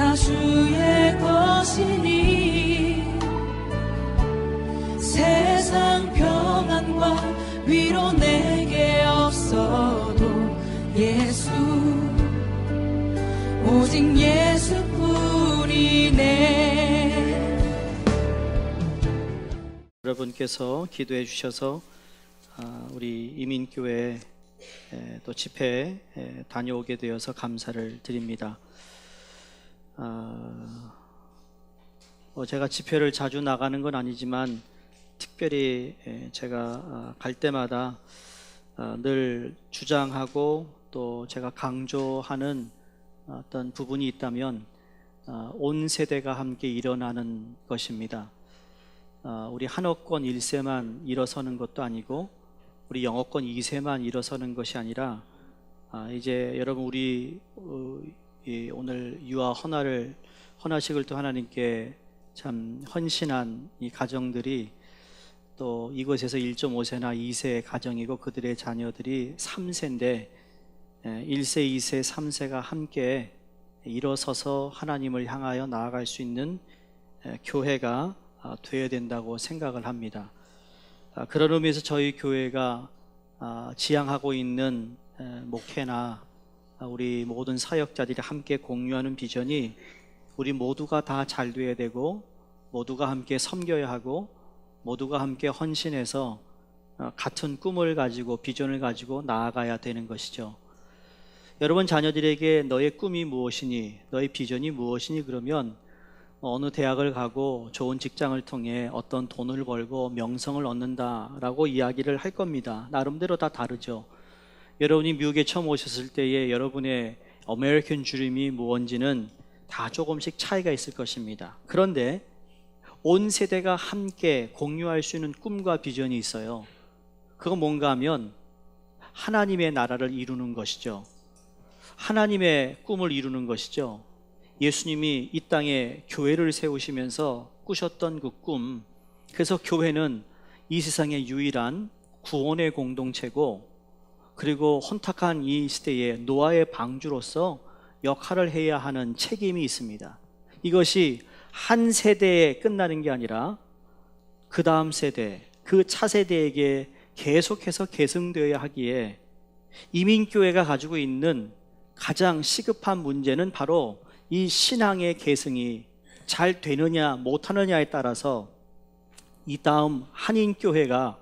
다 주의 것이니 세상 평안과 위로 내게 없어도 예수 오직 예수뿐이네. 여러분께서 기도해 주셔서 우리 이민교회 또 집회에 다녀오게 되어서 감사를 드립니다. 제가 집회를 자주 나가는 건 아니지만 특별히 제가 갈 때마다 늘 주장하고 또 제가 강조하는 어떤 부분이 있다면 온 세대가 함께 일어나는 것입니다. 우리 한어권 1세만 일어서는 것도 아니고 우리 영어권 2세만 일어서는 것이 아니라 이제 여러분 우리 오늘 유아 헌화식을 또 하나님께 참 헌신한 이 가정들이 또 이곳에서 1.5세나 2세 가정이고 그들의 자녀들이 3세인데 1세, 2세, 3세가 함께 일어서서 하나님을 향하여 나아갈 수 있는 교회가 되어야 된다고 생각을 합니다. 그런 의미에서 저희 교회가 지향하고 있는 목회나 우리 모든 사역자들이 함께 공유하는 비전이 우리 모두가 다 잘 되어야 되고 모두가 함께 섬겨야 하고 모두가 함께 헌신해서 같은 꿈을 가지고 비전을 가지고 나아가야 되는 것이죠. 여러분 자녀들에게 너의 꿈이 무엇이니 너의 비전이 무엇이니 그러면 어느 대학을 가고 좋은 직장을 통해 어떤 돈을 벌고 명성을 얻는다라고 이야기를 할 겁니다. 나름대로 다 다르죠. 여러분이 미국에 처음 오셨을 때의 여러분의 아메리칸 드림이 무엇인지는 다 조금씩 차이가 있을 것입니다. 그런데 온 세대가 함께 공유할 수 있는 꿈과 비전이 있어요. 그건 뭔가 하면 하나님의 나라를 이루는 것이죠. 하나님의 꿈을 이루는 것이죠. 예수님이 이 땅에 교회를 세우시면서 꾸셨던 그 꿈, 그래서 교회는 이 세상의 유일한 구원의 공동체고 그리고 혼탁한 이 시대에 노아의 방주로서 역할을 해야 하는 책임이 있습니다. 이것이 한 세대에 끝나는 게 아니라 그 다음 세대, 그 차세대에게 계속해서 계승되어야 하기에 이민교회가 가지고 있는 가장 시급한 문제는 바로 이 신앙의 계승이 잘 되느냐 못하느냐에 따라서 이 다음 한인교회가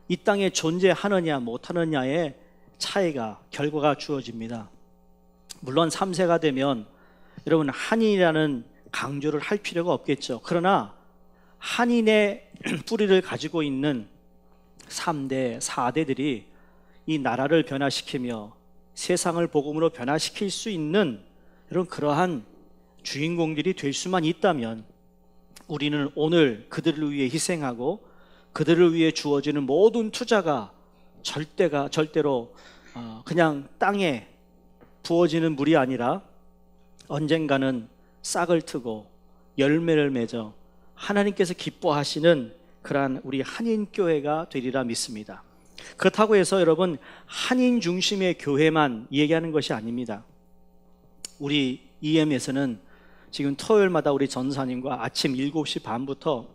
이 땅에 존재하느냐 못하느냐의 차이가 결과가 주어집니다. 물론 3세가 되면 여러분 한인이라는 강조를 할 필요가 없겠죠. 그러나 한인의 뿌리를 가지고 있는 3대, 4대들이 이 나라를 변화시키며 세상을 복음으로 변화시킬 수 있는 이런 그러한 주인공들이 될 수만 있다면 우리는 오늘 그들을 위해 희생하고 그들을 위해 주어지는 모든 투자가 절대로 그냥 땅에 부어지는 물이 아니라 언젠가는 싹을 트고 열매를 맺어 하나님께서 기뻐하시는 그러한 우리 한인교회가 되리라 믿습니다. 그렇다고 해서 여러분 한인 중심의 교회만 얘기하는 것이 아닙니다. 우리 EM에서는 지금 토요일마다 우리 전사님과 아침 7시 반부터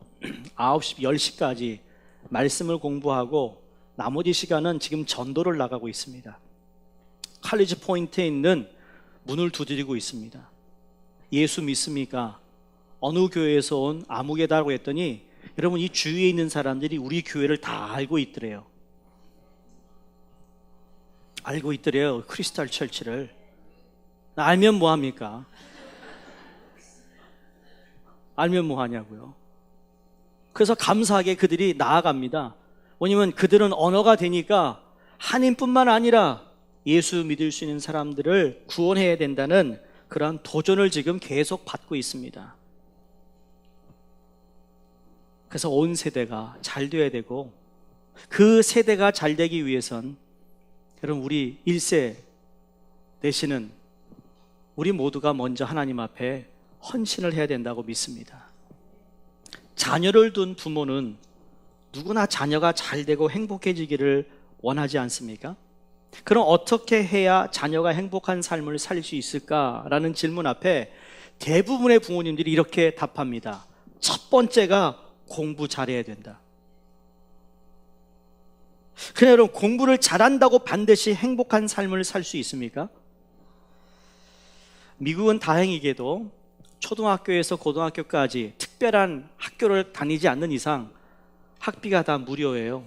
9시, 10시까지 말씀을 공부하고 나머지 시간은 지금 전도를 나가고 있습니다. 칼리지 포인트에 있는 문을 두드리고 있습니다. 예수 믿습니까? 어느 교회에서 온 아무개다라고 했더니 여러분 이 주위에 있는 사람들이 우리 교회를 다 알고 있더래요. 알고 있더래요. 크리스탈 철치를. 알면 뭐합니까? 알면 뭐하냐고요. 그래서 감사하게 그들이 나아갑니다. 왜냐면 그들은 언어가 되니까 한인뿐만 아니라 예수 믿을 수 있는 사람들을 구원해야 된다는 그러한 도전을 지금 계속 받고 있습니다. 그래서 온 세대가 잘 되어야 되고 그 세대가 잘 되기 위해선 여러분 우리 1세 되시는 우리 모두가 먼저 하나님 앞에 헌신을 해야 된다고 믿습니다. 자녀를 둔 부모는 누구나 자녀가 잘 되고 행복해지기를 원하지 않습니까? 그럼 어떻게 해야 자녀가 행복한 삶을 살 수 있을까라는 질문 앞에 대부분의 부모님들이 이렇게 답합니다. 첫 번째가 공부 잘해야 된다. 그러나 여러분, 공부를 잘한다고 반드시 행복한 삶을 살 수 있습니까? 미국은 다행히게도 초등학교에서 고등학교까지 특별한 학교를 다니지 않는 이상 학비가 다 무료예요.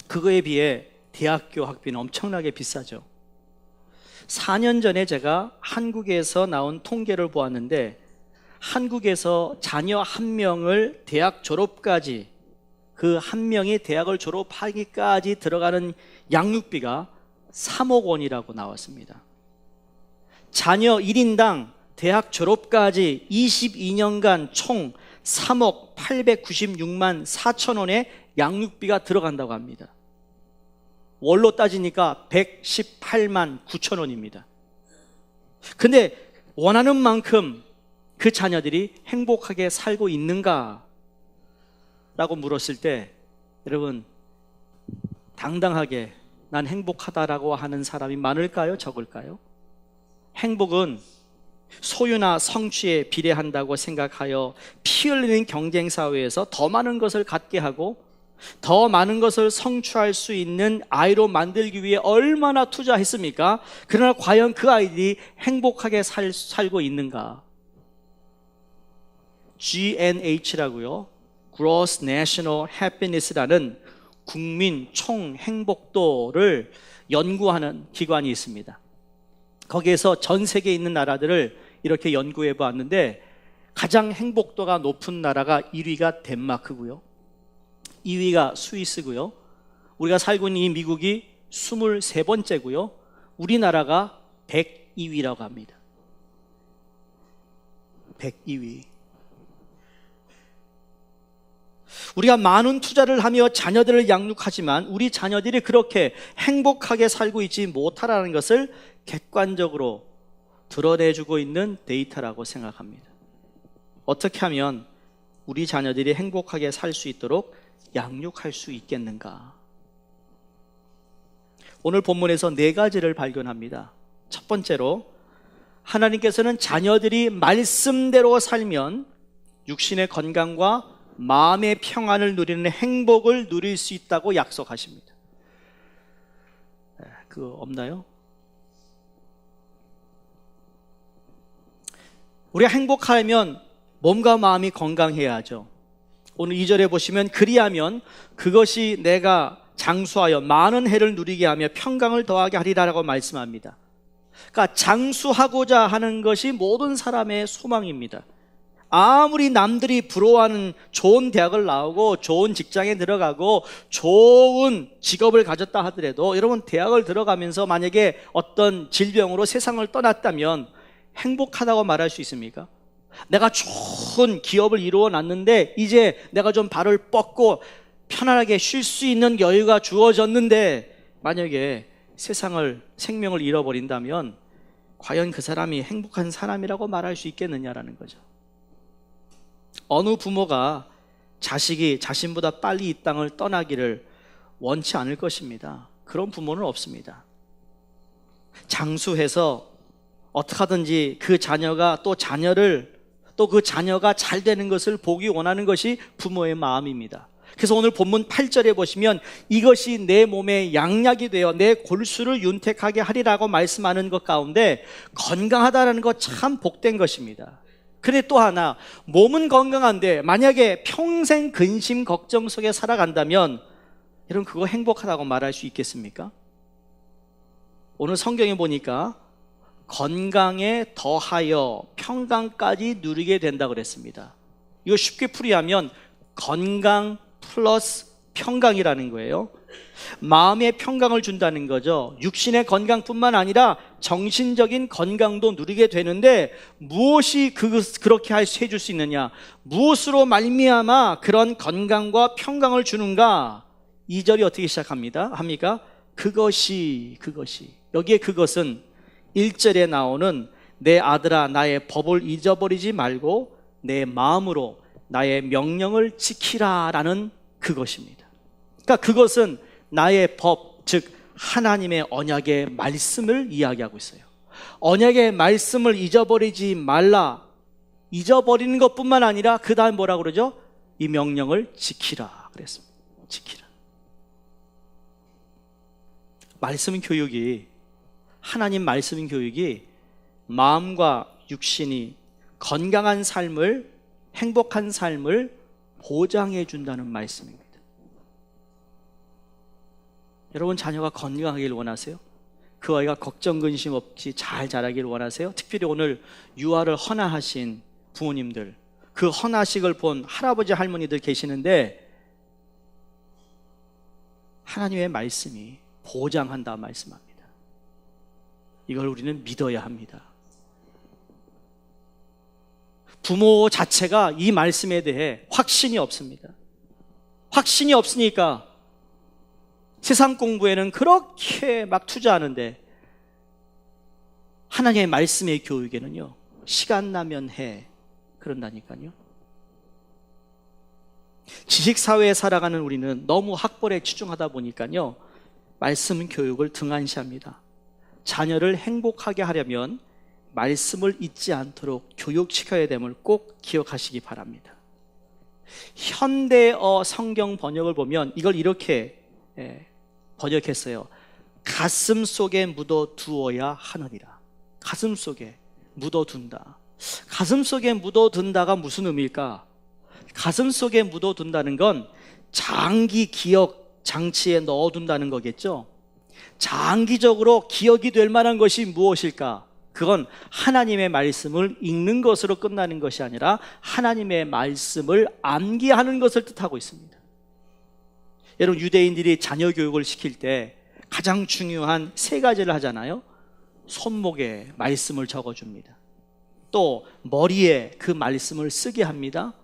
그거에 비해 대학교 학비는 엄청나게 비싸죠. 4년 전에 제가 한국에서 나온 통계를 보았는데, 한국에서 자녀 한 명을 대학 졸업까지, 그 한 명이 대학을 졸업하기까지 들어가는 양육비가 3억 원이라고 나왔습니다. 자녀 1인당 대학 졸업까지 22년간 총 3억 896만 4천 원의 양육비가 들어간다고 합니다. 월로 따지니까 118만 9천 원입니다. 근데 원하는 만큼 그 자녀들이 행복하게 살고 있는가? 라고 물었을 때, 여러분, 당당하게 난 행복하다라고 하는 사람이 많을까요? 적을까요? 행복은 소유나 성취에 비례한다고 생각하여 피 흘리는 경쟁 사회에서 더 많은 것을 갖게 하고 더 많은 것을 성취할 수 있는 아이로 만들기 위해 얼마나 투자했습니까? 그러나 과연 그 아이들이 행복하게 살고 있는가? GNH라고요, Gross National Happiness라는 국민 총 행복도를 연구하는 기관이 있습니다. 거기에서 전 세계에 있는 나라들을 이렇게 연구해 보았는데, 가장 행복도가 높은 나라가 1위가 덴마크고요, 2위가 스위스고요, 우리가 살고 있는 이 미국이 23번째고요, 우리나라가 102위라고 합니다. 102위. 우리가 많은 투자를 하며 자녀들을 양육하지만 우리 자녀들이 그렇게 행복하게 살고 있지 못하라는 것을 객관적으로 드러내주고 있는 데이터라고 생각합니다. 어떻게 하면 우리 자녀들이 행복하게 살 수 있도록 양육할 수 있겠는가? 오늘 본문에서 4가지를 발견합니다. 첫 번째로, 하나님께서는 자녀들이 말씀대로 살면 육신의 건강과 마음의 평안을 누리는 행복을 누릴 수 있다고 약속하십니다. 그거 없나요? 우리가 행복하려면 몸과 마음이 건강해야죠. 오늘 2절에 보시면, 그리하면 그것이 내가 장수하여 많은 해를 누리게 하며 평강을 더하게 하리라라고 말씀합니다. 그러니까 장수하고자 하는 것이 모든 사람의 소망입니다. 아무리 남들이 부러워하는 좋은 대학을 나오고 좋은 직장에 들어가고 좋은 직업을 가졌다 하더라도, 여러분, 대학을 들어가면서 만약에 어떤 질병으로 세상을 떠났다면 행복하다고 말할 수 있습니까? 내가 좋은 기업을 이루어 놨는데 이제 내가 좀 발을 뻗고 편안하게 쉴 수 있는 여유가 주어졌는데, 만약에 생명을 잃어버린다면 과연 그 사람이 행복한 사람이라고 말할 수 있겠느냐라는 거죠. 어느 부모가 자식이 자신보다 빨리 이 땅을 떠나기를 원치 않을 것입니다. 그런 부모는 없습니다. 장수해서 어떻게 하든지 그 자녀가 그 자녀가 잘 되는 것을 보기 원하는 것이 부모의 마음입니다. 그래서 오늘 본문 8절에 보시면, 이것이 내 몸에 양약이 되어 내 골수를 윤택하게 하리라고 말씀하는 것 가운데 건강하다는 것 참 복된 것입니다. 그런데 또 하나, 몸은 건강한데 만약에 평생 근심 걱정 속에 살아간다면 여러분, 그거 행복하다고 말할 수 있겠습니까? 오늘 성경에 보니까 건강에 더하여 평강까지 누리게 된다고 그랬습니다. 이거 쉽게 풀이하면 건강 플러스 평강이라는 거예요. 마음의 평강을 준다는 거죠. 육신의 건강뿐만 아니라 정신적인 건강도 누리게 되는데, 무엇이 그렇게 해줄 수 있느냐? 무엇으로 말미암아 그런 건강과 평강을 주는가? 2절이 어떻게 시작합니다? 그것이. 여기에 그것은 1절에 나오는 내 아들아 나의 법을 잊어버리지 말고 내 마음으로 나의 명령을 지키라라는 그것입니다. 그러니까 그것은 나의 법, 즉 하나님의 언약의 말씀을 이야기하고 있어요. 언약의 말씀을 잊어버리지 말라. 잊어버리는 것뿐만 아니라 그 다음 뭐라고 그러죠? 이 명령을 지키라 그랬습니다. 지키라. 말씀 교육이, 하나님 말씀 교육이 마음과 육신이 건강한 삶을, 행복한 삶을 보장해 준다는 말씀입니다. 여러분, 자녀가 건강하길 원하세요? 그 아이가 걱정 근심 없이 잘 자라길 원하세요? 특별히 오늘 유아를 헌화하신 부모님들, 그 헌화식을 본 할아버지 할머니들 계시는데, 하나님의 말씀이 보장한다 말씀합니다. 이걸 우리는 믿어야 합니다. 부모 자체가 이 말씀에 대해 확신이 없습니다. 확신이 없으니까 세상 공부에는 그렇게 막 투자하는데, 하나님의 말씀의 교육에는요, 시간 나면 해, 그런다니까요. 지식사회에 살아가는 우리는 너무 학벌에 치중하다 보니까요, 말씀 교육을 등한시합니다. 자녀를 행복하게 하려면 말씀을 잊지 않도록 교육시켜야 됨을 꼭 기억하시기 바랍니다. 현대어 성경 번역을 보면 이걸 이렇게 번역했어요. 가슴 속에 묻어두어야 하느니라. 가슴 속에 묻어둔다. 가슴 속에 묻어둔다가 무슨 의미일까? 가슴 속에 묻어둔다는 건 장기 기억 장치에 넣어둔다는 거겠죠. 장기적으로 기억이 될 만한 것이 무엇일까? 그건 하나님의 말씀을 읽는 것으로 끝나는 것이 아니라 하나님의 말씀을 암기하는 것을 뜻하고 있습니다. 여러분, 유대인들이 자녀 교육을 시킬 때 가장 중요한 세 가지를 하잖아요. 손목에 말씀을 적어줍니다. 또 머리에 그 말씀을 쓰게 합니다.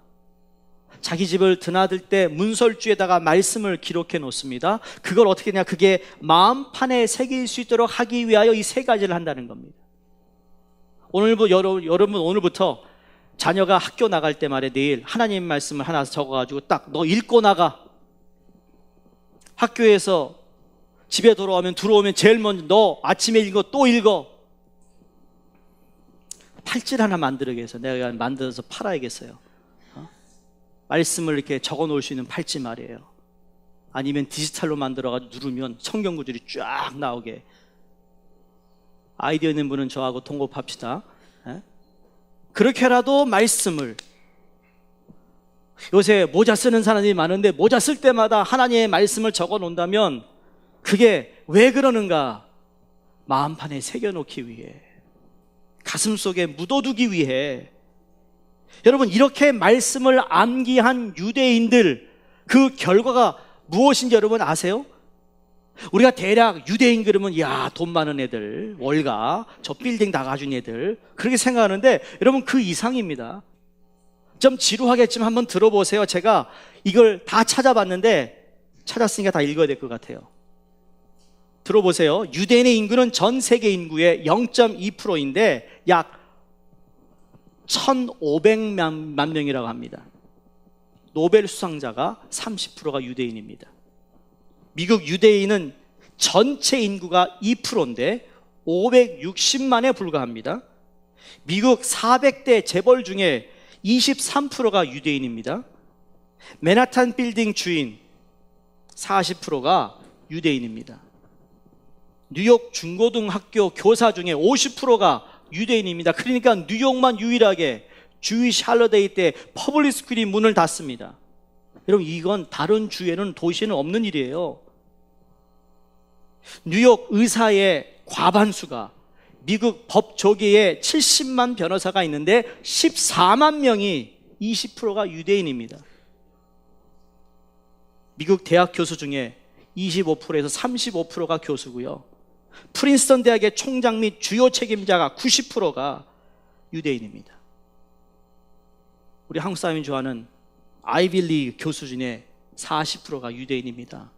자기 집을 드나들 때 문설주에다가 말씀을 기록해 놓습니다. 그걸 어떻게 하냐, 그게 마음판에 새길 수 있도록 하기 위하여 이 세 가지를 한다는 겁니다. 여러분 오늘부터 자녀가 학교 나갈 때 말에 내일 하나님 말씀을 하나 적어가지고 딱 너 읽고 나가. 학교에서 집에 들어오면 제일 먼저 너 아침에 읽어, 또 읽어. 팔찌 하나 만들어야겠어요. 내가 만들어서 팔아야겠어요. 말씀을 이렇게 적어 놓을 수 있는 팔찌 말이에요. 아니면 디지털로 만들어가지고 누르면 성경 구절이 쫙 나오게. 아이디어 있는 분은 저하고 동업합시다. 그렇게라도 말씀을. 요새 모자 쓰는 사람들이 많은데 모자 쓸 때마다 하나님의 말씀을 적어 놓는다면 그게 왜 그러는가? 마음판에 새겨놓기 위해, 가슴 속에 묻어두기 위해. 여러분, 이렇게 말씀을 암기한 유대인들, 그 결과가 무엇인지 여러분 아세요? 우리가 대략 유대인 그러면 야, 돈 많은 애들, 월가, 저 빌딩 다 가진 애들, 그렇게 생각하는데 여러분, 그 이상입니다. 좀 지루하겠지만 한번 들어보세요. 제가 이걸 다 찾아봤는데, 찾았으니까 다 읽어야 될 것 같아요. 들어보세요. 유대인의 인구는 전 세계 인구의 0.2%인데 약 1,500만 명이라고 합니다. 노벨 수상자가 30%가 유대인입니다. 미국 유대인은 전체 인구가 2%인데 560만에 불과합니다. 미국 400대 재벌 중에 23%가 유대인입니다. 맨하탄 빌딩 주인 40%가 유대인입니다. 뉴욕 중고등학교 교사 중에 50%가 유대인입니다. 그러니까 뉴욕만 유일하게 주이시 할러데이 때 퍼블릭 스쿨이 문을 닫습니다. 여러분, 이건 다른 주에는, 도시에는 없는 일이에요. 뉴욕 의사의 과반수가, 미국 법조계에 70만 변호사가 있는데 14만 명이, 20%가 유대인입니다. 미국 대학 교수 중에 25%에서 35%가 교수고요. 프린스턴 대학의 총장 및 주요 책임자가 90%가 유대인입니다. 우리 한국 사람이 좋아하는 아이빌리 교수 중에 40%가 유대인입니다.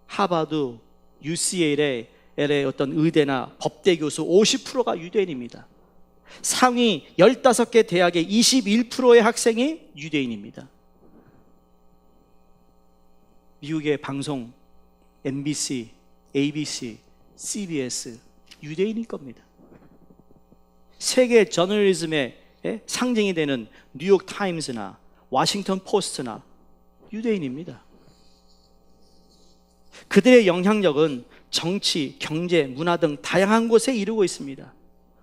하버드, UCLA의 어떤 의대나 법대 교수 50%가 유대인입니다. 상위 15개 대학의 21%의 학생이 유대인입니다. 미국의 방송 MBC, ABC, CBS 유대인일 겁니다. 세계 저널리즘의 상징이 되는 뉴욕 타임스나 워싱턴 포스트나 유대인입니다. 그들의 영향력은 정치, 경제, 문화 등 다양한 곳에 이루고 있습니다.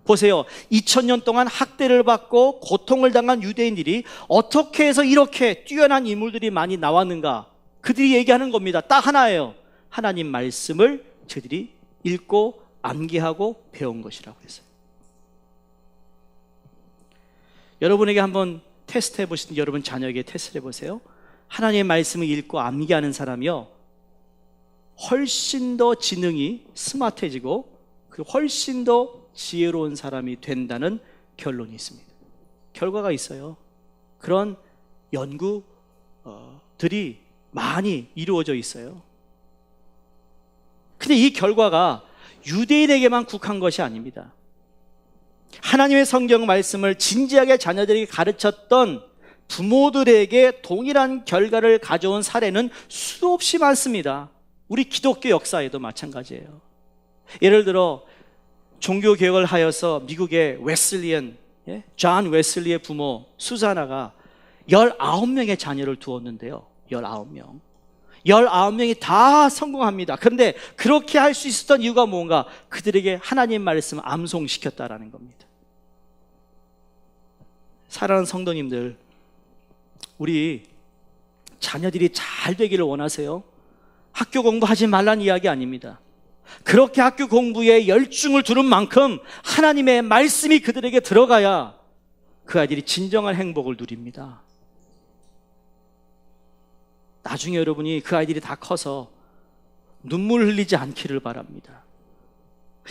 보세요. 2000년 동안 학대를 받고 고통을 당한 유대인들이 어떻게 해서 이렇게 뛰어난 인물들이 많이 나왔는가? 그들이 얘기하는 겁니다. 딱 하나예요. 하나님 말씀을 저들이 읽고 암기하고 배운 것이라고 했어요. 여러분에게 한번 테스트 해보신 여러분 자녀에게 테스트 해보세요. 하나님의 말씀을 읽고 암기하는 사람이요, 훨씬 더 지능이 스마트해지고 훨씬 더 지혜로운 사람이 된다는 결론이 있습니다. 결과가 있어요. 그런 연구들이 많이 이루어져 있어요. 근데 이 결과가 유대인에게만 국한 것이 아닙니다. 하나님의 성경 말씀을 진지하게 자녀들에게 가르쳤던 부모들에게 동일한 결과를 가져온 사례는 수없이 많습니다. 우리 기독교 역사에도 마찬가지예요. 예를 들어 종교개혁을 하여서 미국의 웨슬리언, 존 웨슬리의 부모 수자나가 19명의 자녀를 두었는데요. 19명이 다 성공합니다. 그런데 그렇게 할 수 있었던 이유가 뭔가? 그들에게 하나님 말씀을 암송시켰다라는 겁니다. 사랑하는 성도님들, 우리 자녀들이 잘 되기를 원하세요? 학교 공부하지 말라는 이야기 아닙니다. 그렇게 학교 공부에 열중을 두는 만큼 하나님의 말씀이 그들에게 들어가야 그 아이들이 진정한 행복을 누립니다. 나중에 여러분이 그 아이들이 다 커서 눈물 흘리지 않기를 바랍니다.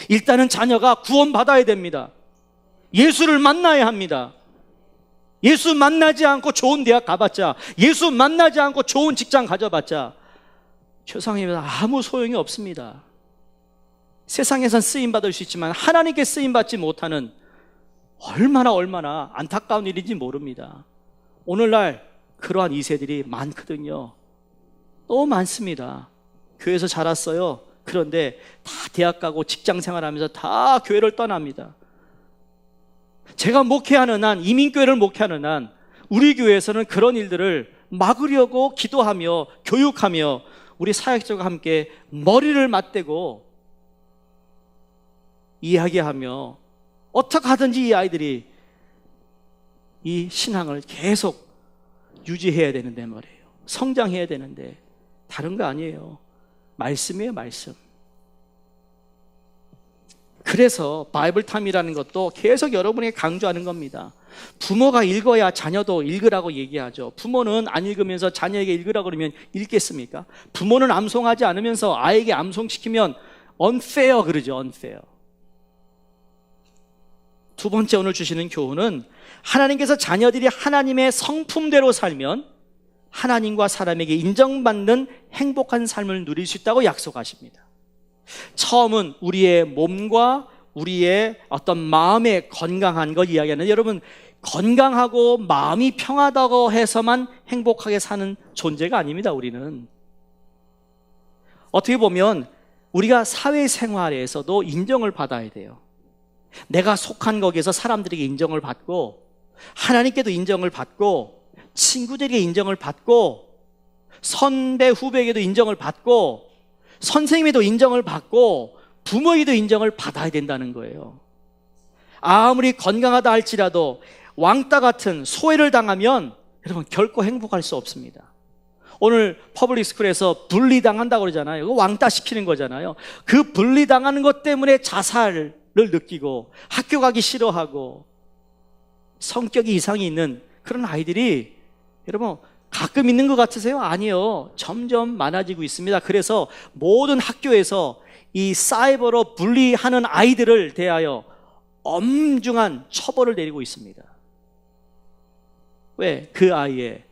일단은 자녀가 구원받아야 됩니다. 예수를 만나야 합니다. 예수 만나지 않고 좋은 대학 가봤자, 예수 만나지 않고 좋은 직장 가져봤자 세상에는 아무 소용이 없습니다. 세상에선 쓰임받을 수 있지만 하나님께 쓰임받지 못하는 얼마나 안타까운 일인지 모릅니다. 오늘날 그러한 2세들이 많거든요. 너무 많습니다. 교회에서 자랐어요. 그런데 다 대학 가고 직장 생활하면서 다 교회를 떠납니다. 제가 목회하는 한, 이민교회를 목회하는 한 우리 교회에서는 그런 일들을 막으려고 기도하며 교육하며 우리 사역자와 함께 머리를 맞대고 이야기하며 어떻게 하든지 이 아이들이 이 신앙을 계속 유지해야 되는데 말이에요. 성장해야 되는데 다른 거 아니에요. 말씀이에요, 말씀. 그래서 바이블 타임이라는 것도 계속 여러분에게 강조하는 겁니다. 부모가 읽어야 자녀도 읽으라고 얘기하죠. 부모는 안 읽으면서 자녀에게 읽으라고 그러면 읽겠습니까? 부모는 암송하지 않으면서 아이에게 암송시키면 unfair 그러죠. unfair. 두 번째 오늘 주시는 교훈은 하나님께서 자녀들이 하나님의 성품대로 살면 하나님과 사람에게 인정받는 행복한 삶을 누릴 수 있다고 약속하십니다. 처음은 우리의 몸과 우리의 어떤 마음의 건강한 걸 이야기하는, 여러분 건강하고 마음이 평하다고 해서만 행복하게 사는 존재가 아닙니다. 우리는 어떻게 보면 우리가 사회생활에서도 인정을 받아야 돼요. 내가 속한 거기에서 사람들에게 인정을 받고 하나님께도 인정을 받고 친구들에게 인정을 받고 선배 후배에게도 인정을 받고 선생님에도 인정을 받고 부모에게도 인정을 받아야 된다는 거예요. 아무리 건강하다 할지라도 왕따 같은 소외를 당하면 여러분 결코 행복할 수 없습니다. 오늘 퍼블릭 스쿨에서 분리당한다고 그러잖아요. 이거 왕따 시키는 거잖아요. 그 분리당하는 것 때문에 자살을 느끼고 학교 가기 싫어하고 성격이 이상이 있는 그런 아이들이 여러분 가끔 있는 것 같으세요? 아니요. 점점 많아지고 있습니다. 그래서 모든 학교에서 이 사이버로 분리하는 아이들을 대하여 엄중한 처벌을 내리고 있습니다. 왜? 그 아이의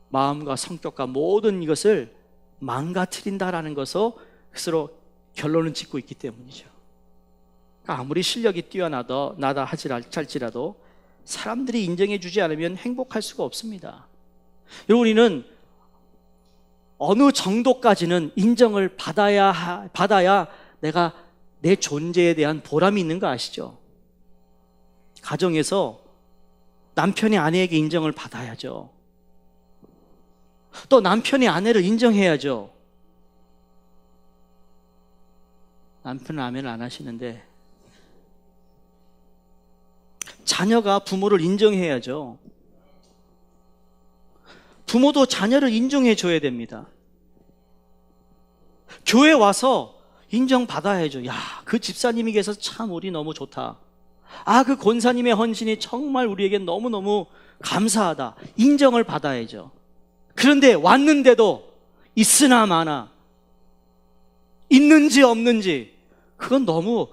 마음과 성격과 모든 이것을 망가뜨린다라는 것으로 결론을 짓고 있기 때문이죠. 아무리 실력이 뛰어나다 할지라도 사람들이 인정해 주지 않으면 행복할 수가 없습니다. 여러분, 우리는 어느 정도까지는 인정을 받아야 내가 내 존재에 대한 보람이 있는 거 아시죠? 가정에서 남편이 아내에게 인정을 받아야죠. 또 남편이 아내를 인정해야죠. 남편은 아멘을 안 하시는데, 자녀가 부모를 인정해야죠. 부모도 자녀를 인정해 줘야 됩니다. 교회 와서 인정받아야죠. 야, 그 집사님이 계셔서 참 우리 너무 좋다. 아, 그 권사님의 헌신이 정말 우리에겐 너무너무 감사하다. 인정을 받아야죠. 그런데 왔는데도 있으나 마나, 있는지 없는지, 그건 너무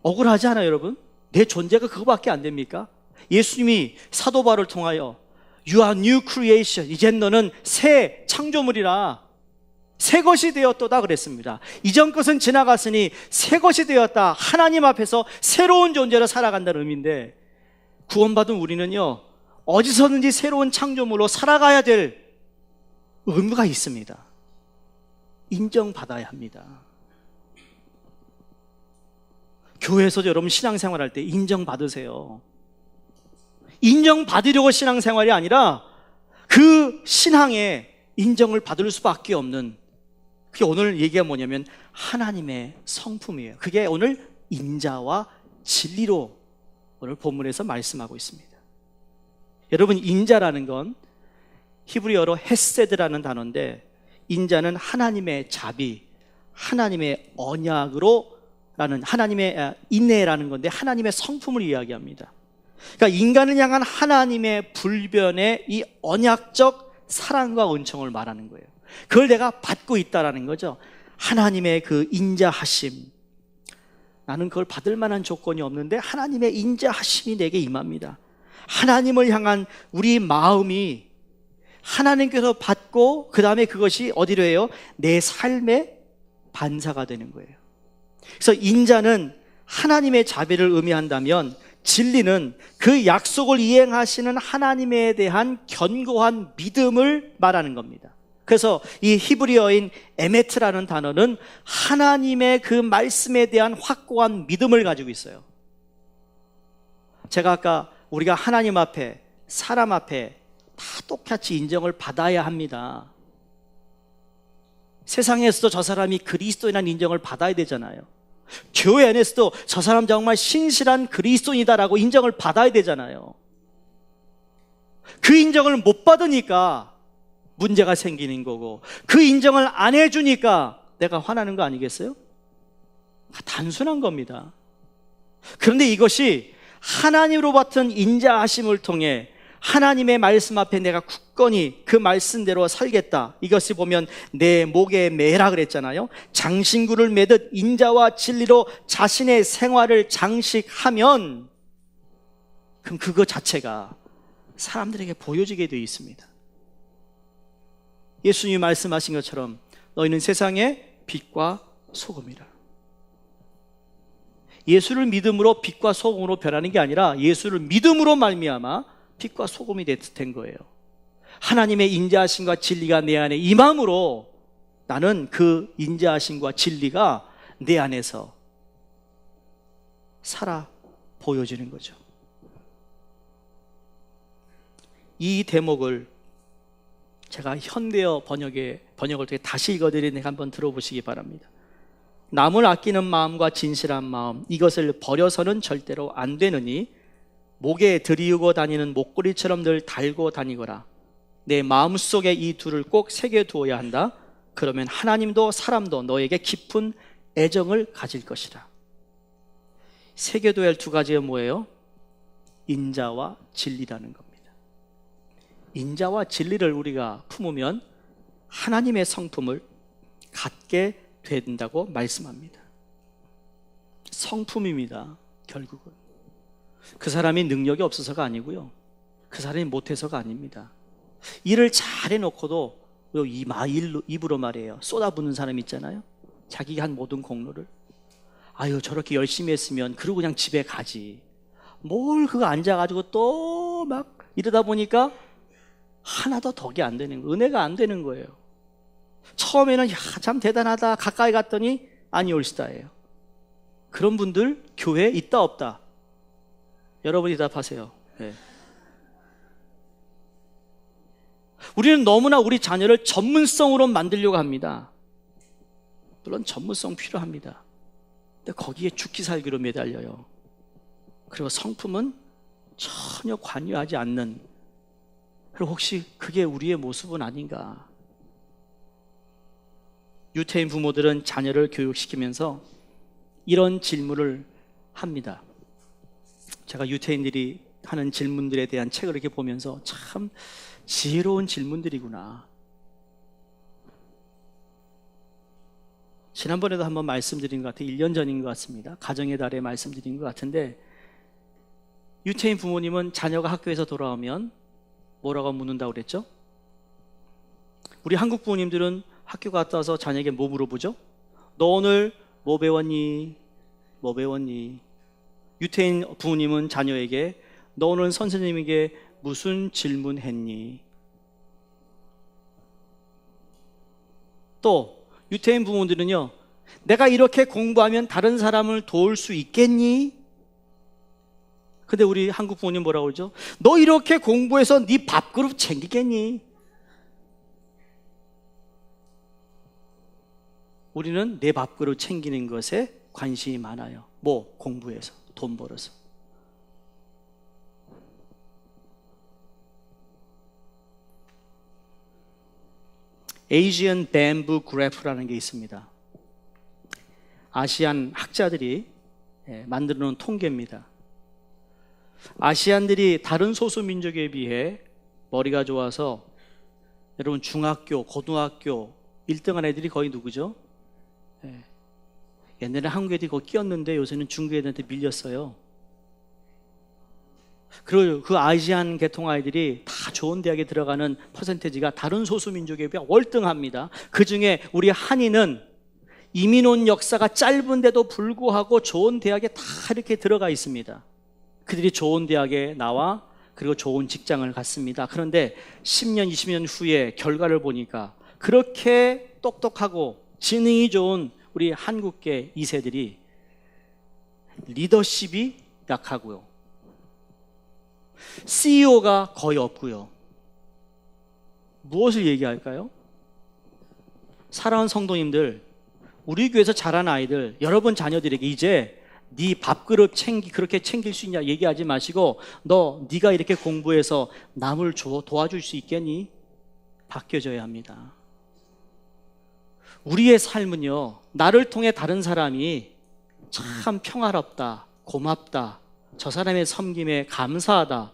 억울하지 않아요, 여러분? 내 존재가 그거밖에 안 됩니까? 예수님이 사도 바울을 통하여 You are new creation, 이젠 너는 새 창조물이라, 새 것이 되었도다 그랬습니다. 이전 것은 지나갔으니 새 것이 되었다. 하나님 앞에서 새로운 존재로 살아간다는 의미인데, 구원받은 우리는요, 어디서든지 새로운 창조물로 살아가야 될 의무가 있습니다. 인정받아야 합니다. 교회에서도 여러분 신앙생활할 때 인정받으세요. 인정받으려고 신앙생활이 아니라 그 신앙에 인정을 받을 수밖에 없는, 그게 오늘 얘기가 뭐냐면 하나님의 성품이에요. 그게 오늘 인자와 진리로 오늘 본문에서 말씀하고 있습니다. 여러분, 인자라는 건 히브리어로 헤세드라는 단어인데, 인자는 하나님의 자비, 하나님의 언약으로 라는, 하나님의 인내라는 건데 하나님의 성품을 이야기합니다. 그러니까 인간을 향한 하나님의 불변의 이 언약적 사랑과 은총을 말하는 거예요. 그걸 내가 받고 있다라는 거죠. 하나님의 그 인자하심, 나는 그걸 받을 만한 조건이 없는데 하나님의 인자하심이 내게 임합니다. 하나님을 향한 우리 마음이 하나님께서 받고, 그 다음에 그것이 어디로 해요? 내 삶의 반사가 되는 거예요. 그래서 인자는 하나님의 자비를 의미한다면, 진리는 그 약속을 이행하시는 하나님에 대한 견고한 믿음을 말하는 겁니다. 그래서 이 히브리어인 에메트라는 단어는 하나님의 그 말씀에 대한 확고한 믿음을 가지고 있어요. 제가 아까 우리가 하나님 앞에, 사람 앞에 다 똑같이 인정을 받아야 합니다. 세상에서도 저 사람이 그리스도인이라는 인정을 받아야 되잖아요. 교회 안에서도 저 사람 정말 신실한 그리스도인이다라고 인정을 받아야 되잖아요. 그 인정을 못 받으니까 문제가 생기는 거고, 그 인정을 안 해주니까 내가 화나는 거 아니겠어요? 단순한 겁니다. 그런데 이것이 하나님으로부터 인자하심을 통해 하나님의 말씀 앞에 내가 굳건히 그 말씀대로 살겠다, 이것을 보면 내 목에 매라 그랬잖아요. 장신구를 매듯 인자와 진리로 자신의 생활을 장식하면, 그럼 그거 자체가 사람들에게 보여지게 되어 있습니다. 예수님이 말씀하신 것처럼 너희는 세상의 빛과 소금이라. 예수를 믿음으로 빛과 소금으로 변하는 게 아니라 예수를 믿음으로 말미암아 빛과 소금이 된 거예요. 하나님의 인자하심과 진리가 내 안에 임함으로 나는 그 인자하심과 진리가 내 안에서 살아 보여지는 거죠. 이 대목을 제가 현대어 번역을 통해 다시 읽어드리는 거 한번 들어보시기 바랍니다. 남을 아끼는 마음과 진실한 마음, 이것을 버려서는 절대로 안 되느니 목에 들이우고 다니는 목걸이처럼 늘 달고 다니거라. 내 마음속에 이 둘을 꼭 새겨두어야 한다. 그러면 하나님도 사람도 너에게 깊은 애정을 가질 것이라. 새겨둬야 할 두 가지가 뭐예요? 인자와 진리라는 겁니다. 인자와 진리를 우리가 품으면 하나님의 성품을 갖게 된다고 말씀합니다. 성품입니다. 결국은 그 사람이 능력이 없어서가 아니고요, 그 사람이 못해서가 아닙니다. 일을 잘 해놓고도 입으로 말이에요, 쏟아붓는 사람 있잖아요. 자기가 한 모든 공로를, 아유 저렇게 열심히 했으면 그러고 그냥 집에 가지, 뭘 그거 앉아가지고 또 막 이러다 보니까 하나도 덕이 안 되는 거예요. 은혜가 안 되는 거예요. 처음에는 야, 참 대단하다, 가까이 갔더니 아니올시다예요. 그런 분들 교회에 있다 없다? 여러분이 대답하세요. 네. 우리는 너무나 우리 자녀를 전문성으로 만들려고 합니다. 물론 전문성 필요합니다. 근데 거기에 죽기 살기로 매달려요. 그리고 성품은 전혀 관여하지 않는, 그리고 혹시 그게 우리의 모습은 아닌가? 유태인 부모들은 자녀를 교육시키면서 이런 질문을 합니다. 제가 유태인들이 하는 질문들에 대한 책을 이렇게 보면서 참 지혜로운 질문들이구나. 지난번에도 한번 말씀드린 것 같아요. 1년 전인 것 같습니다. 가정의 달에 말씀드린 것 같은데, 유태인 부모님은 자녀가 학교에서 돌아오면 뭐라고 묻는다고 그랬죠? 우리 한국 부모님들은 학교 갔다 와서 자녀에게 뭐 물어보죠? 너 오늘 뭐 배웠니? 뭐 배웠니? 유태인 부모님은 자녀에게 너 오늘 선생님에게 무슨 질문했니? 또 유태인 부모들은요, 내가 이렇게 공부하면 다른 사람을 도울 수 있겠니? 근데 우리 한국 부모님 뭐라고 그러죠? 너 이렇게 공부해서 네 밥그릇 챙기겠니? 우리는 내 밥그릇 챙기는 것에 관심이 많아요. 뭐? 공부해서, 돈 벌어서. Asian Bamboo Graph라는 게 있습니다. 아시안 학자들이 만들어 놓은 통계입니다. 아시안들이 다른 소수민족에 비해 머리가 좋아서, 여러분 중학교, 고등학교 1등한 애들이 거의 누구죠? 옛날에 한국 애들이 거기 끼었는데 요새는 중국 애들한테 밀렸어요. 그리고 그 아시안 계통 아이들이 다 좋은 대학에 들어가는 퍼센테이지가 다른 소수민족에 비해 월등합니다. 그 중에 우리 한인은 이민 온 역사가 짧은데도 불구하고 좋은 대학에 다 이렇게 들어가 있습니다. 그들이 좋은 대학에 나와 그리고 좋은 직장을 갖습니다. 그런데 10년, 20년 후에 결과를 보니까 그렇게 똑똑하고 지능이 좋은 우리 한국계 2세들이 리더십이 약하고요, CEO가 거의 없고요. 무엇을 얘기할까요? 사랑하는 성도님들, 우리 교회에서 자란 아이들, 여러분 자녀들에게 이제 네 밥그릇 그렇게 챙길 수 있냐 얘기하지 마시고, 네가 이렇게 공부해서 남을 도와줄 수 있겠니? 바뀌어져야 합니다. 우리의 삶은요, 나를 통해 다른 사람이 참 평화롭다, 고맙다, 저 사람의 섬김에 감사하다,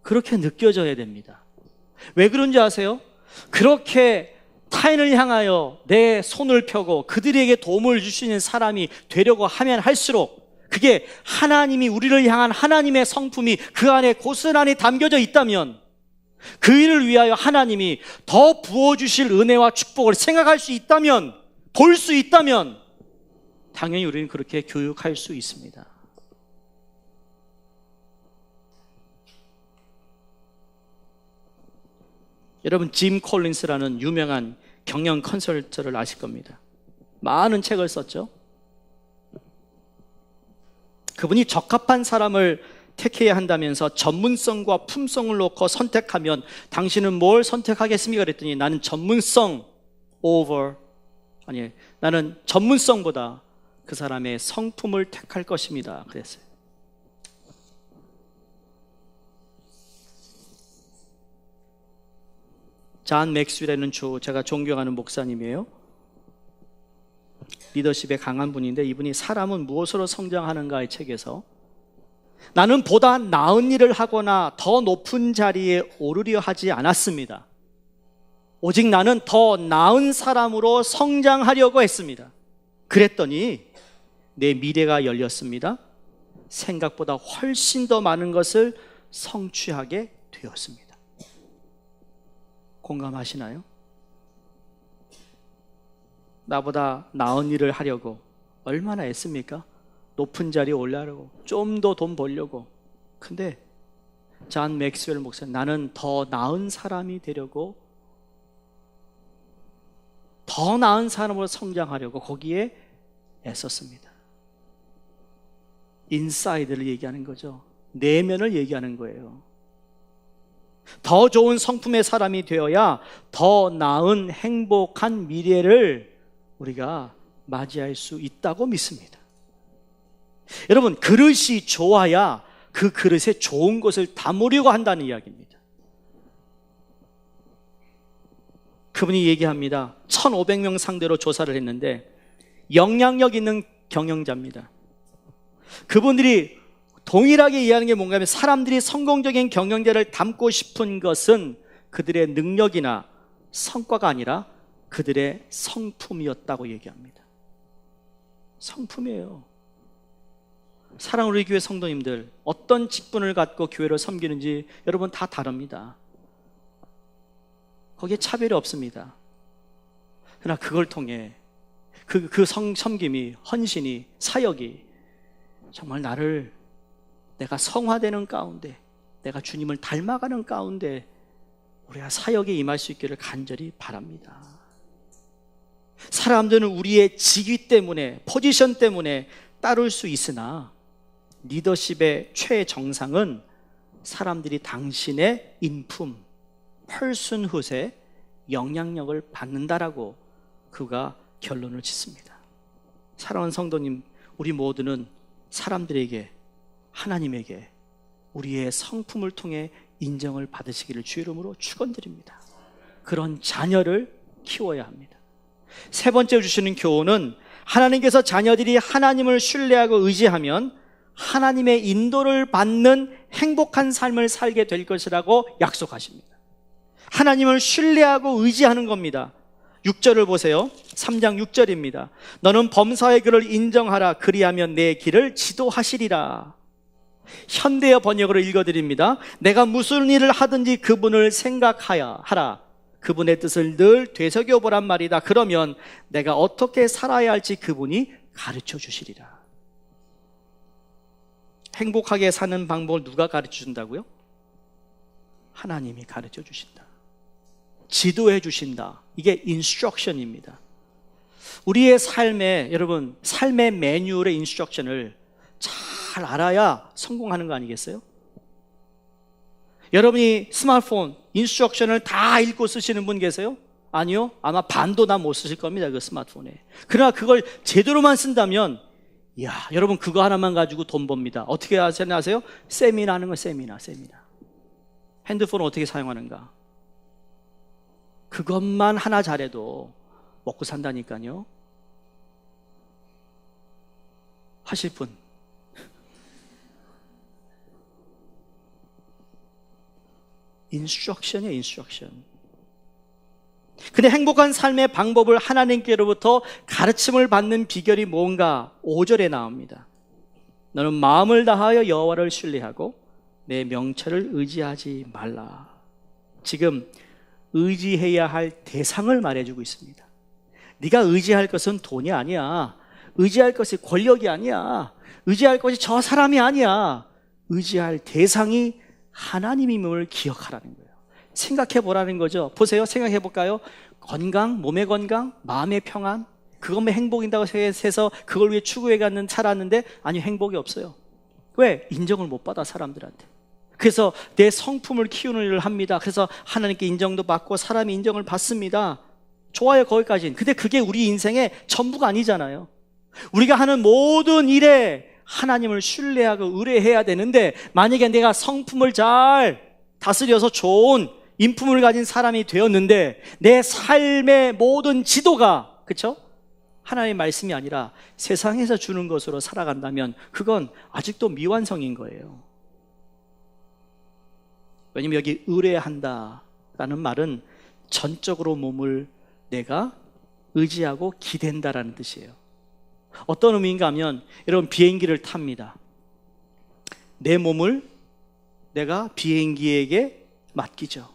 그렇게 느껴져야 됩니다. 왜 그런지 아세요? 그렇게 타인을 향하여 내 손을 펴고 그들에게 도움을 줄 수 있는 사람이 되려고 하면 할수록, 그게 하나님이 우리를 향한 하나님의 성품이 그 안에 고스란히 담겨져 있다면, 그 일을 위하여 하나님이 더 부어주실 은혜와 축복을 생각할 수 있다면, 볼 수 있다면, 당연히 우리는 그렇게 교육할 수 있습니다. 여러분 짐 콜린스라는 유명한 경영 컨설턴트를 아실 겁니다. 많은 책을 썼죠. 그분이 적합한 사람을 택해야 한다면서 전문성과 품성을 놓고 선택하면 당신은 뭘 선택하겠습니까? 그랬더니 나는 나는 전문성보다 그 사람의 성품을 택할 것입니다. 그랬어요. 존 맥스웰이라는 제가 존경하는 목사님이에요. 리더십에 강한 분인데, 이분이 사람은 무엇으로 성장하는가의 책에서 나는 보다 나은 일을 하거나 더 높은 자리에 오르려 하지 않았습니다. 오직 나는 더 나은 사람으로 성장하려고 했습니다. 그랬더니 내 미래가 열렸습니다. 생각보다 훨씬 더 많은 것을 성취하게 되었습니다. 공감하시나요? 나보다 나은 일을 하려고 얼마나 애씁니까? 높은 자리에 올라가려고, 좀 더 돈 벌려고. 근데 존 맥스웰 목사님, 나는 더 나은 사람이 되려고, 더 나은 사람으로 성장하려고 거기에 애썼습니다. 인사이드를 얘기하는 거죠. 내면을 얘기하는 거예요. 더 좋은 성품의 사람이 되어야 더 나은 행복한 미래를 우리가 맞이할 수 있다고 믿습니다. 여러분, 그릇이 좋아야 그 그릇에 좋은 것을 담으려고 한다는 이야기입니다. 그분이 얘기합니다. 1,500명 상대로 조사를 했는데 영향력 있는 경영자입니다. 그분들이 동일하게 이해하는 게 뭔가 하면 사람들이 성공적인 경영자를 닮고 싶은 것은 그들의 능력이나 성과가 아니라 그들의 성품이었다고 얘기합니다. 성품이에요. 사랑하는 우리 교회 성도님들, 어떤 직분을 갖고 교회를 섬기는지 여러분 다 다릅니다. 거기에 차별이 없습니다. 그러나 그걸 통해 그 섬김이, 헌신이, 사역이 정말 내가 성화되는 가운데, 내가 주님을 닮아가는 가운데 우리가 사역에 임할 수 있기를 간절히 바랍니다. 사람들은 우리의 직위 때문에, 포지션 때문에 따를 수 있으나 리더십의 최정상은 사람들이 당신의 인품, personhood에 영향력을 받는다라고 그가 결론을 짓습니다. 사랑하는 성도님, 우리 모두는 사람들에게, 하나님에게 우리의 성품을 통해 인정을 받으시기를 주 이름으로 축원드립니다. 그런 자녀를 키워야 합니다. 세 번째 주시는 교훈은 하나님께서 자녀들이 하나님을 신뢰하고 의지하면 하나님의 인도를 받는 행복한 삶을 살게 될 것이라고 약속하십니다. 하나님을 신뢰하고 의지하는 겁니다. 6절을 보세요. 3장 6절입니다. 너는 범사의 그를 인정하라. 그리하면 내 길을 지도하시리라. 현대어 번역으로 읽어드립니다. 내가 무슨 일을 하든지 그분을 생각하라. 그분의 뜻을 늘 되새겨보란 말이다. 그러면 내가 어떻게 살아야 할지 그분이 가르쳐 주시리라. 행복하게 사는 방법을 누가 가르쳐 준다고요? 하나님이 가르쳐 주신다. 지도해 주신다. 이게 인스트럭션입니다. 우리의 삶에, 여러분, 삶의 매뉴얼의 인스트럭션을 잘 알아야 성공하는 거 아니겠어요? 여러분이 스마트폰 인스트럭션을 다 읽고 쓰시는 분 계세요? 아니요. 아마 반도 다 못 쓰실 겁니다. 그 스마트폰에. 그러나 그걸 제대로만 쓴다면, 이야, 여러분 그거 하나만 가지고 돈 법니다. 어떻게 아세요? 세미나 하는 거, 세미나. 핸드폰을 어떻게 사용하는가? 그것만 하나 잘해도 먹고 산다니까요. 하실 분? 인스트럭션이에요, 인스트럭션. 근데 행복한 삶의 방법을 하나님께로부터 가르침을 받는 비결이 뭔가 5절에 나옵니다. 너는 마음을 다하여 여호와를 신뢰하고 내 명철을 의지하지 말라. 지금 의지해야 할 대상을 말해주고 있습니다. 네가 의지할 것은 돈이 아니야. 의지할 것이 권력이 아니야. 의지할 것이 저 사람이 아니야. 의지할 대상이 하나님임을 기억하라는 거예요. 생각해 보라는 거죠. 보세요. 생각해 볼까요? 건강, 몸의 건강, 마음의 평안, 그것만 행복인다고 해서 그걸 위해 추구해 가는 살았는데 아니, 행복이 없어요. 왜? 인정을 못 받아, 사람들한테. 그래서 내 성품을 키우는 일을 합니다. 그래서 하나님께 인정도 받고 사람이 인정을 받습니다. 좋아요, 거기까지는. 근데 그게 우리 인생의 전부가 아니잖아요. 우리가 하는 모든 일에 하나님을 신뢰하고 의뢰해야 되는데, 만약에 내가 성품을 잘 다스려서 좋은 인품을 가진 사람이 되었는데 내 삶의 모든 지도가, 그렇죠? 하나님의 말씀이 아니라 세상에서 주는 것으로 살아간다면 그건 아직도 미완성인 거예요. 왜냐면 여기 의뢰한다라는 말은 전적으로 몸을 내가 의지하고 기댄다라는 뜻이에요. 어떤 의미인가 하면, 여러분 비행기를 탑니다. 내 몸을 내가 비행기에게 맡기죠.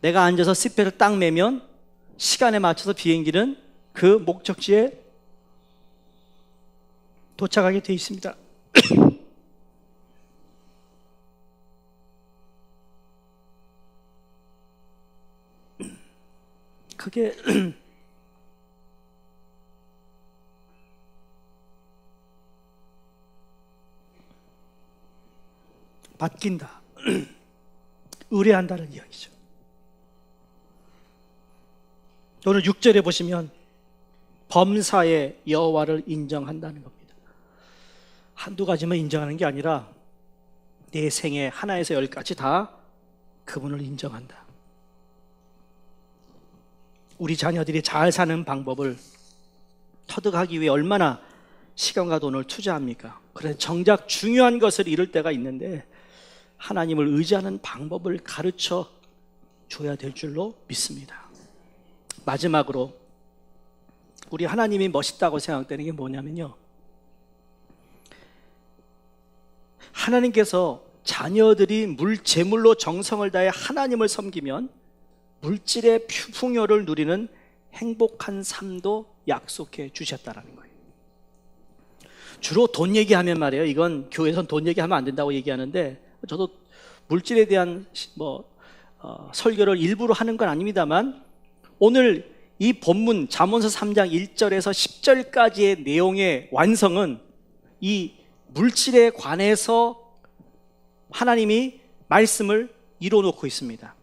내가 앉아서 시트벨을 딱 매면 시간에 맞춰서 비행기는 그 목적지에 도착하게 되어 있습니다. 그게 맡긴다, 의뢰한다는 이야기죠. 오늘 6절에 보시면 범사의 여호와를 인정한다는 겁니다. 한두 가지만 인정하는 게 아니라 내 생애 하나에서 열까지 다 그분을 인정한다. 우리 자녀들이 잘 사는 방법을 터득하기 위해 얼마나 시간과 돈을 투자합니까? 그래서 정작 중요한 것을 잃을 때가 있는데 하나님을 의지하는 방법을 가르쳐 줘야 될 줄로 믿습니다. 마지막으로 우리 하나님이 멋있다고 생각되는 게 뭐냐면요, 하나님께서 자녀들이 제물로 정성을 다해 하나님을 섬기면 물질의 풍요를 누리는 행복한 삶도 약속해 주셨다는 거예요. 주로 돈 얘기하면 말이에요, 이건 교회에서는 돈 얘기하면 안 된다고 얘기하는데, 저도 물질에 대한 설교를 일부러 하는 건 아닙니다만, 오늘 이 본문 잠언서 3장 1절에서 10절까지의 내용의 완성은 이 물질에 관해서 하나님이 말씀을 이뤄놓고 있습니다.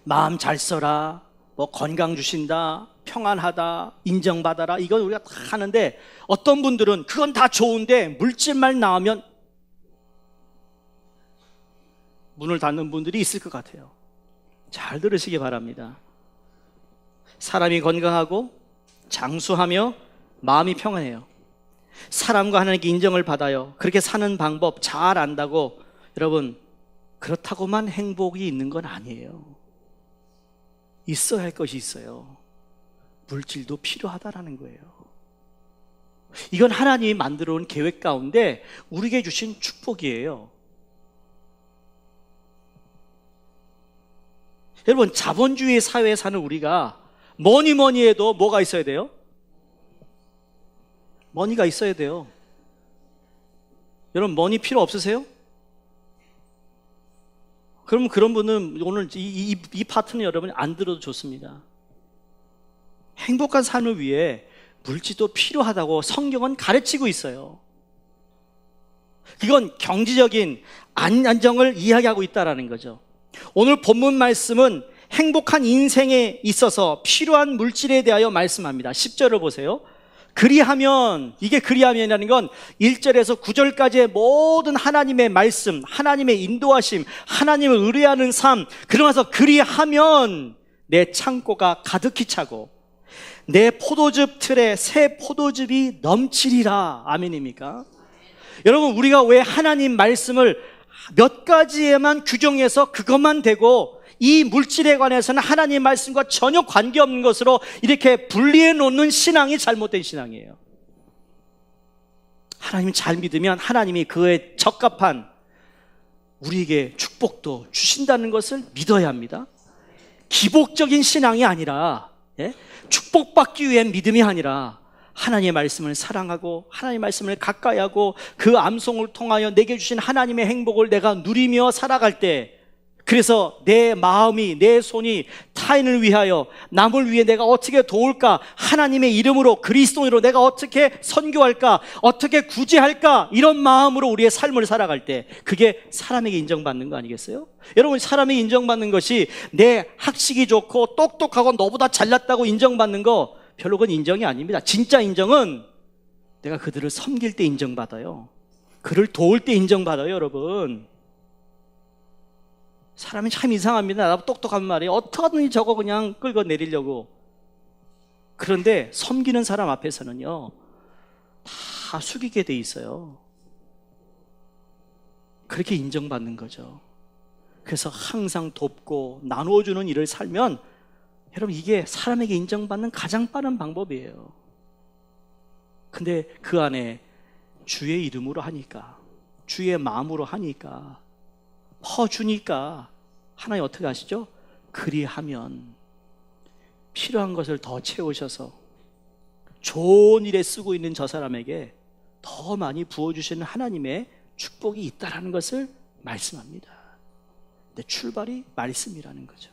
마음 잘 써라, 뭐 건강 주신다, 평안하다, 인정받아라, 이건 우리가 다 하는데, 어떤 분들은 그건 다 좋은데 물질만 나오면 문을 닫는 분들이 있을 것 같아요. 잘 들으시기 바랍니다. 사람이 건강하고 장수하며 마음이 평안해요. 사람과 하나님께 인정을 받아요. 그렇게 사는 방법 잘 안다고 여러분, 그렇다고만 행복이 있는 건 아니에요. 있어야 할 것이 있어요. 물질도 필요하다라는 거예요. 이건 하나님이 만들어 온 계획 가운데 우리에게 주신 축복이에요. 여러분, 자본주의 사회에 사는 우리가 뭐니 해도 뭐가 있어야 돼요? 머니가 있어야 돼요. 여러분, 머니 필요 없으세요? 그럼 그런 분은 오늘 이 파트는 여러분이 안 들어도 좋습니다. 행복한 삶을 위해 물질도 필요하다고 성경은 가르치고 있어요. 이건 경제적인 안정을 이야기하고 있다는 거죠. 오늘 본문 말씀은 행복한 인생에 있어서 필요한 물질에 대하여 말씀합니다. 10절을 보세요. 그리하면, 이게 그리하면이라는 건 1절에서 9절까지의 모든 하나님의 말씀, 하나님의 인도하심, 하나님을 의뢰하는 삶, 그러면서 그리하면 내 창고가 가득히 차고 내 포도즙 틀에 새 포도즙이 넘치리라. 아멘입니까? 여러분, 우리가 왜 하나님 말씀을 몇 가지에만 규정해서 그것만 되고 이 물질에 관해서는 하나님 말씀과 전혀 관계없는 것으로 이렇게 분리해 놓는 신앙이 잘못된 신앙이에요. 하나님 잘 믿으면 하나님이 그에 적합한 우리에게 축복도 주신다는 것을 믿어야 합니다. 기복적인 신앙이 아니라, 축복받기 위한 믿음이 아니라 하나님의 말씀을 사랑하고 하나님의 말씀을 가까이 하고 그 암송을 통하여 내게 주신 하나님의 행복을 내가 누리며 살아갈 때, 그래서 내 마음이, 내 손이 타인을 위하여, 남을 위해 내가 어떻게 도울까, 하나님의 이름으로, 그리스도인으로 내가 어떻게 선교할까, 어떻게 구제할까, 이런 마음으로 우리의 삶을 살아갈 때 그게 사람에게 인정받는 거 아니겠어요? 여러분, 사람에게 인정받는 것이 내 학식이 좋고 똑똑하고 너보다 잘났다고 인정받는 거, 별로 그건 인정이 아닙니다. 진짜 인정은 내가 그들을 섬길 때 인정받아요. 그를 도울 때 인정받아요. 여러분, 사람이 참 이상합니다. 나도 똑똑한 말이에요. 어떻게든 저거 그냥 끌고 내리려고. 그런데 섬기는 사람 앞에서는요, 다 숙이게 돼 있어요. 그렇게 인정받는 거죠. 그래서 항상 돕고 나누어주는 일을 살면, 여러분, 이게 사람에게 인정받는 가장 빠른 방법이에요. 근데 그 안에 주의 이름으로 하니까, 주의 마음으로 하니까, 퍼주니까 하나님 어떻게 하시죠? 그리하면 필요한 것을 더 채우셔서 좋은 일에 쓰고 있는 저 사람에게 더 많이 부어주시는 하나님의 축복이 있다는 것을 말씀합니다. 근데 출발이 말씀이라는 거죠.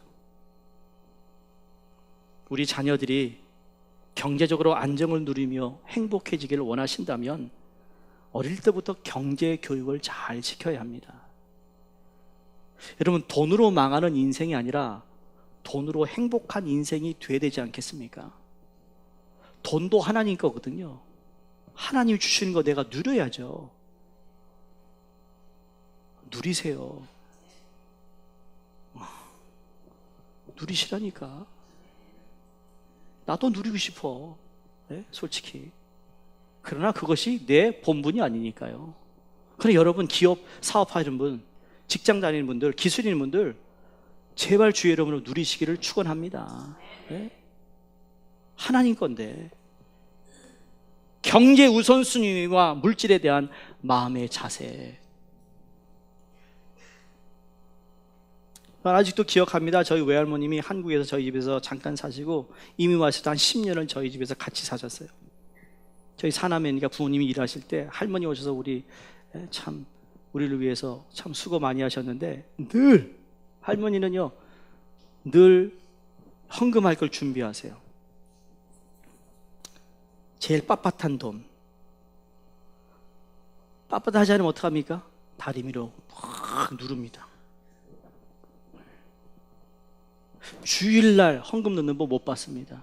우리 자녀들이 경제적으로 안정을 누리며 행복해지기를 원하신다면 어릴 때부터 경제 교육을 잘 시켜야 합니다. 여러분, 돈으로 망하는 인생이 아니라 돈으로 행복한 인생이 돼야 되지 않겠습니까? 돈도 하나님 거거든요. 하나님이 주시는 거 내가 누려야죠. 누리세요. 누리시라니까. 나도 누리고 싶어. 네? 솔직히. 그러나 그것이 내 본분이 아니니까요. 그러나 여러분, 기업 사업하시는 분, 직장 다니는 분들, 기술인 분들, 제발 주의 이름으로 누리시기를 축원합니다. 네? 하나님 건데. 경제 우선순위와 물질에 대한 마음의 자세. 아직도 기억합니다. 저희 외할머님이 한국에서 저희 집에서 잠깐 사시고 이미 와서도 한 10년을 저희 집에서 같이 사셨어요. 저희 사남매니까 부모님이 일하실 때 할머니 오셔서 우리를 위해서 참 수고 많이 하셨는데, 늘 할머니는요, 늘 헌금할 걸 준비하세요. 제일 빳빳한 돈. 빳빳하지 않으면 어떡합니까? 다리미로 막 누릅니다. 주일날 헌금 넣는 법 못 봤습니다.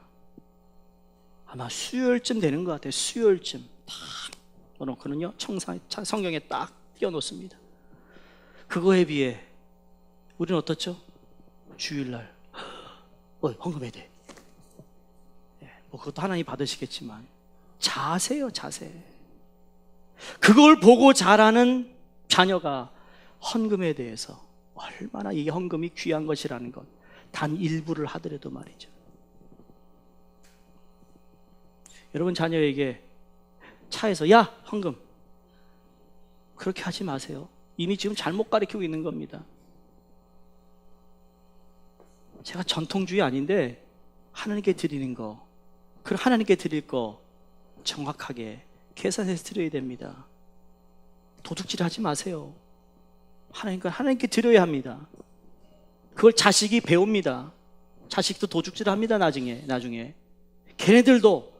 아마 수요일쯤 되는 것 같아요. 수요일쯤 딱 넣어놓고는요, 성경에 딱 띄워놓습니다. 그거에 비해 우리는 어떻죠? 주일날 헌금해야 돼. 뭐 그것도 하나님 받으시겠지만 자세요, 자세. 그걸 보고 자라는 자녀가 헌금에 대해서 얼마나 이 헌금이 귀한 것이라는 것, 단 일부를 하더라도 말이죠. 여러분, 자녀에게 차에서 야, 헌금, 그렇게 하지 마세요. 이미 지금 잘못 가르치고 있는 겁니다. 제가 전통주의 아닌데 하나님께 드리는 거, 그 하나님께 드릴 거 정확하게 계산해서 드려야 됩니다. 도둑질 하지 마세요. 하나님께 드려야 합니다. 그걸 자식이 배웁니다. 자식도 도둑질 합니다. 나중에 걔네들도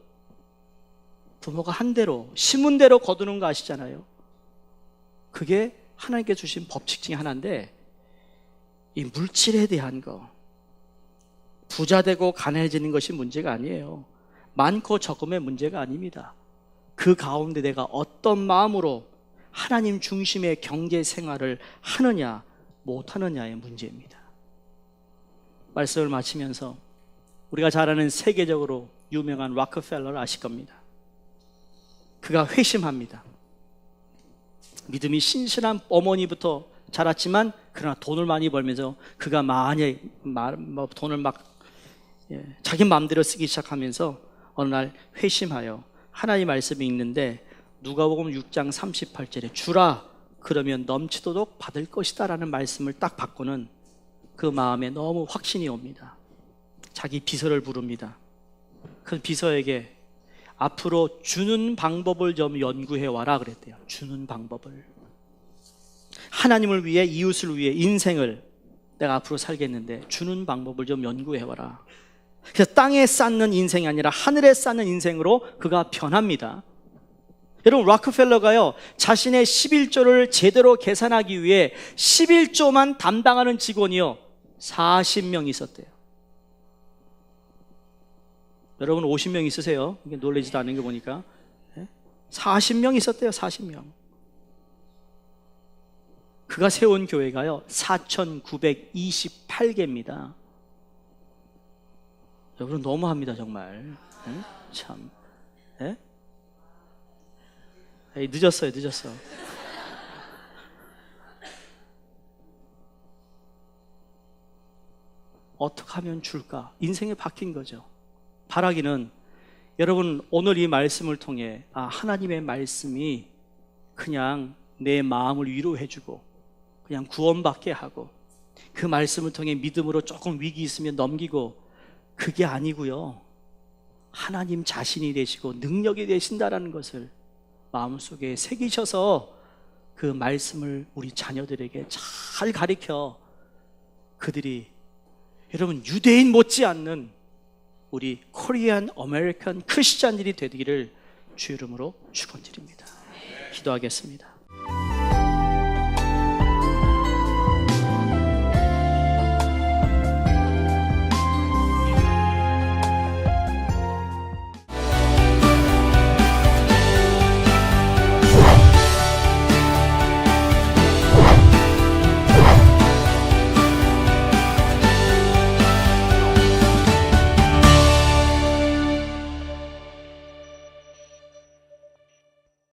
부모가 한 대로 심은 대로 거두는 거 아시잖아요. 그게 하나님께 주신 법칙 중에 하나인데, 이 물질에 대한 거, 부자 되고 가난해지는 것이 문제가 아니에요. 많고 적음의 문제가 아닙니다. 그 가운데 내가 어떤 마음으로 하나님 중심의 경제 생활을 하느냐 못하느냐의 문제입니다. 말씀을 마치면서 우리가 잘 아는 세계적으로 유명한 락펠러를 아실 겁니다. 그가 회심합니다. 믿음이 신실한 어머니부터 자랐지만 그러나 돈을 많이 벌면서 그가 많이 돈을 자기 마음대로 쓰기 시작하면서 어느 날 회심하여 하나님 말씀이 있는데, 누가복음 6장 38절에 주라 그러면 넘치도록 받을 것이다 라는 말씀을 딱 받고는 그 마음에 너무 확신이 옵니다. 자기 비서를 부릅니다. 그 비서에게 앞으로 주는 방법을 좀 연구해 와라 그랬대요. 주는 방법을. 하나님을 위해, 이웃을 위해 인생을 내가 앞으로 살겠는데 주는 방법을 좀 연구해 와라. 그래서 땅에 쌓는 인생이 아니라 하늘에 쌓는 인생으로 그가 변합니다. 여러분, 락펠러가요, 자신의 11조를 제대로 계산하기 위해 11조만 담당하는 직원이요 40명 있었대요. 여러분 50명 있으세요? 이게 놀라지도 않는 거 보니까 40명 있었대요. 40명. 그가 세운 교회가요 4,928개입니다. 여러분 너무합니다 정말. 참. 늦었어요. 어떻게 하면 줄까? 인생에 바뀐 거죠. 바라기는 여러분 오늘 이 말씀을 통해 하나님의 말씀이 그냥 내 마음을 위로해주고 그냥 구원받게 하고 그 말씀을 통해 믿음으로 조금 위기 있으면 넘기고, 그게 아니고요, 하나님 자신이 되시고 능력이 되신다라는 것을 마음속에 새기셔서 그 말씀을 우리 자녀들에게 잘 가르쳐 그들이 여러분 유대인 못지않는 우리 코리안 아메리칸 크리스찬들이 되기를 주 이름으로 축원드립니다. 기도하겠습니다.